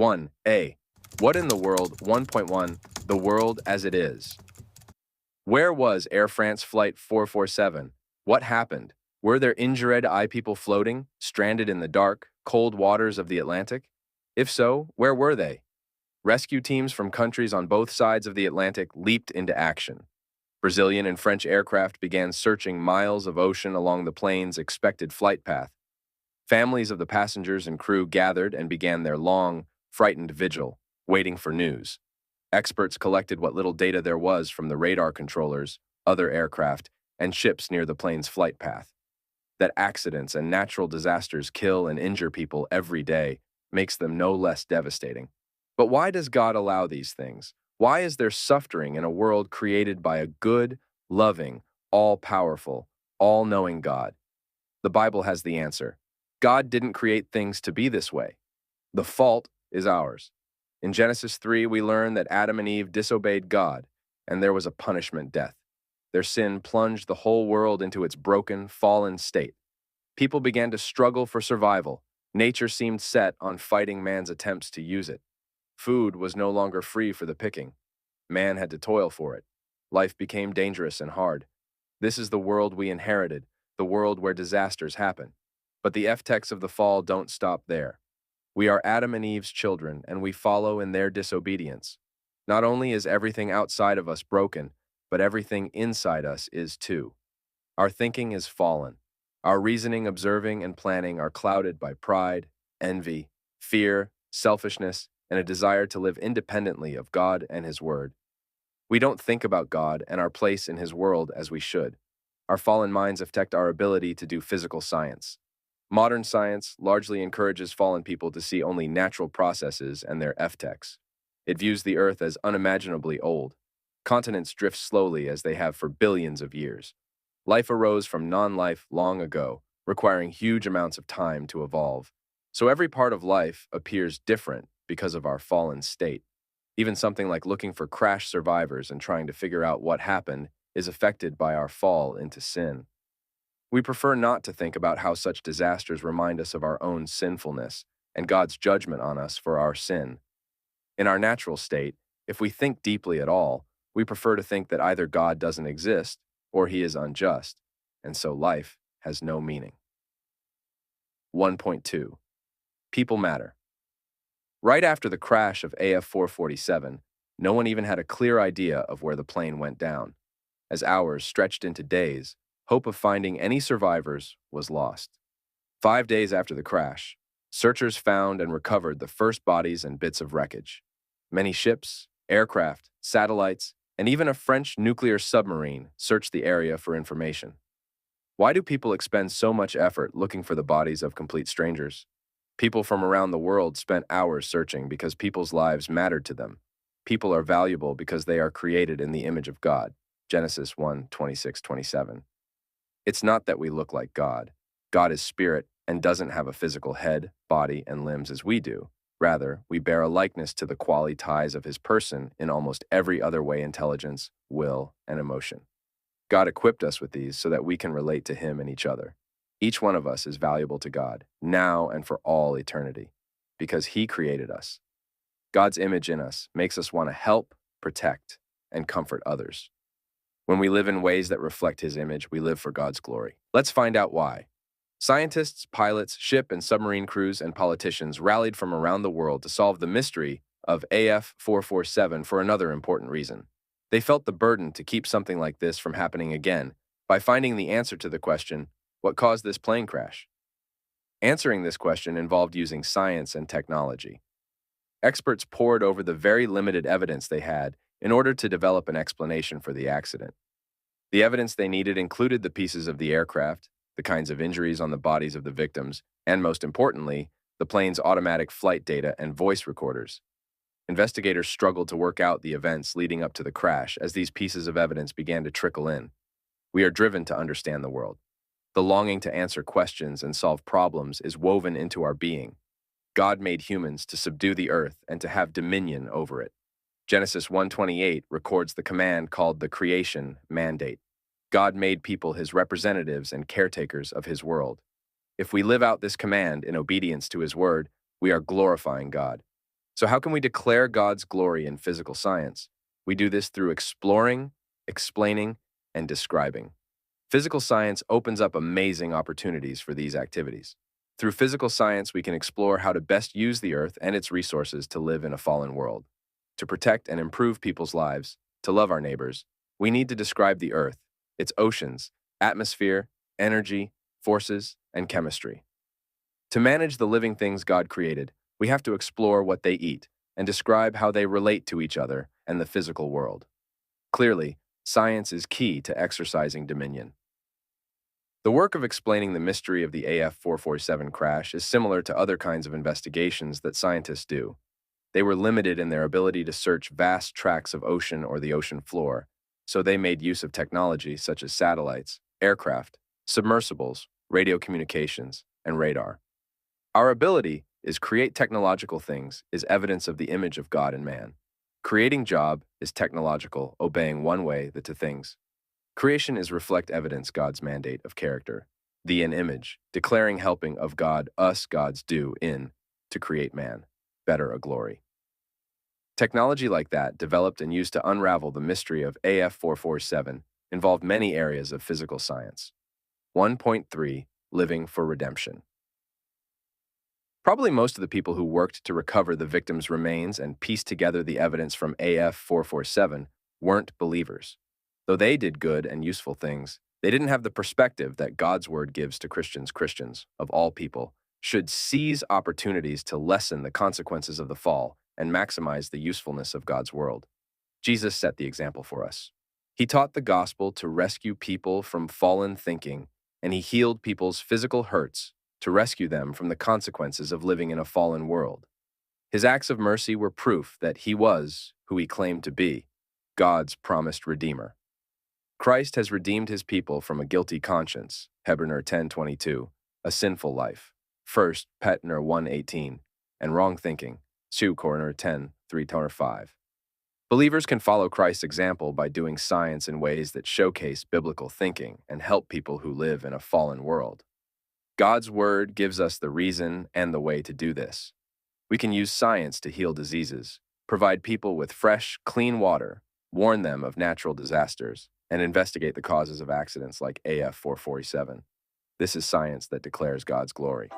1A. What in the world? 1.1. The world as it is. Where was Air France Flight 447? What happened? Were there injured people floating, stranded in the dark, cold waters of the Atlantic? If so, where were they? Rescue teams from countries on both sides of the Atlantic leaped into action. Brazilian and French aircraft began searching miles of ocean along the plane's expected flight path. Families of the passengers and crew gathered and began their long, frightened vigil, waiting for news. Experts collected what little data there was from the radar controllers, other aircraft, and ships near the plane's flight path. That accidents and natural disasters kill and injure people every day makes them no less devastating. But why does God allow these things? Why is there suffering in a world created by a good, loving, all-powerful, all-knowing God? The Bible has the answer. God didn't create things to be this way. The fault is ours. In Genesis 3, we learn that Adam and Eve disobeyed God, and there was a punishment, death. Their sin plunged the whole world into its broken, fallen state. People began to struggle for survival. Nature seemed set on fighting man's attempts to use it. Food was no longer free for the picking. Man had to toil for it. Life became dangerous and hard. This is the world we inherited, the world where disasters happen. But the effects of the fall don't stop there. We are Adam and Eve's children, and we follow in their disobedience. Not only is everything outside of us broken, but everything inside us is too. Our thinking is fallen. Our reasoning, observing, and planning are clouded by pride, envy, fear, selfishness, and a desire to live independently of God and His Word. We don't think about God and our place in His world as we should. Our fallen minds affect our ability to do physical science. Modern science largely encourages fallen people to see only natural processes and their effects. It views the Earth as unimaginably old. Continents drift slowly as they have for billions of years. Life arose from non-life long ago, requiring huge amounts of time to evolve. So every part of life appears different because of our fallen state. Even something like looking for crash survivors and trying to figure out what happened is affected by our fall into sin. We prefer not to think about how such disasters remind us of our own sinfulness and God's judgment on us for our sin. In our natural state, if we think deeply at all, we prefer to think that either God doesn't exist or He is unjust, and so life has no meaning. 1.2. People matter. Right after the crash of AF 447, no one even had a clear idea of where the plane went down. As hours stretched into days, hope of finding any survivors was lost. 5 days after the crash, searchers found and recovered the first bodies and bits of wreckage. Many ships, aircraft, satellites, and even a French nuclear submarine searched the area for information. Why do people expend so much effort looking for the bodies of complete strangers? People from around the world spent hours searching because people's lives mattered to them. People are valuable because they are created in the image of God. Genesis 1:26-27. It's not that we look like God. God is spirit and doesn't have a physical head, body, and limbs as we do. Rather, we bear a likeness to the qualities of His person in almost every other way: intelligence, will, and emotion. God equipped us with these so that we can relate to Him and each other. Each one of us is valuable to God, now and for all eternity, because He created us. God's image in us makes us want to help, protect, and comfort others. When we live in ways that reflect His image, we live for God's glory. Let's find out why. Scientists, pilots, ship and submarine crews, and politicians rallied from around the world to solve the mystery of AF 447 for another important reason. They felt the burden to keep something like this from happening again by finding the answer to the question, what caused this plane crash? Answering this question involved using science and technology. Experts pored over the very limited evidence they had in order to develop an explanation for the accident. The evidence they needed included the pieces of the aircraft, the kinds of injuries on the bodies of the victims, and most importantly, the plane's automatic flight data and voice recorders. Investigators struggled to work out the events leading up to the crash as these pieces of evidence began to trickle in. We are driven to understand the world. The longing to answer questions and solve problems is woven into our being. God made humans to subdue the earth and to have dominion over it. Genesis 1:28 records the command called the creation mandate. God made people His representatives and caretakers of His world. If we live out this command in obedience to His word, we are glorifying God. So how can we declare God's glory in physical science? We do this through exploring, explaining, and describing. Physical science opens up amazing opportunities for these activities. Through physical science, we can explore how to best use the Earth and its resources to live in a fallen world. To protect and improve people's lives, to love our neighbors, we need to describe the Earth, its oceans, atmosphere, energy, forces, and chemistry. To manage the living things God created, we have to explore what they eat and describe how they relate to each other and the physical world. Clearly, science is key to exercising dominion. The work of explaining the mystery of the AF447 crash is similar to other kinds of investigations that scientists do. They were limited in their ability to search vast tracts of ocean or the ocean floor, so they made use of technology such as satellites, aircraft, submersibles, radio communications, and radar. Our ability is create technological things is evidence of the image of God in man. Creating job is technological, obeying one way the to things. Creation is reflect evidence God's mandate of character. The in image, declaring helping of God, us God's do in, to create man, better a glory. Technology like that, developed and used to unravel the mystery of AF447, involved many areas of physical science. 1.3 Living for Redemption. Probably most of the people who worked to recover the victims' remains and piece together the evidence from AF447 weren't believers. Though they did good and useful things, they didn't have the perspective that God's word gives to Christians. Christians, of all people, should seize opportunities to lessen the consequences of the fall and maximize the usefulness of God's world. Jesus set the example for us. He taught the gospel to rescue people from fallen thinking, and he healed people's physical hurts to rescue them from the consequences of living in a fallen world. His acts of mercy were proof that he was who he claimed to be, God's promised Redeemer. Christ has redeemed his people from a guilty conscience, Hebrews 10:22, a sinful life, 1 Peter 1:18, and wrong thinking, 2 Corinthians 10:3-5. Believers can follow Christ's example by doing science in ways that showcase biblical thinking and help people who live in a fallen world. God's word gives us the reason and the way to do this. We can use science to heal diseases, provide people with fresh, clean water, warn them of natural disasters, and investigate the causes of accidents like AF447. This is science that declares God's glory.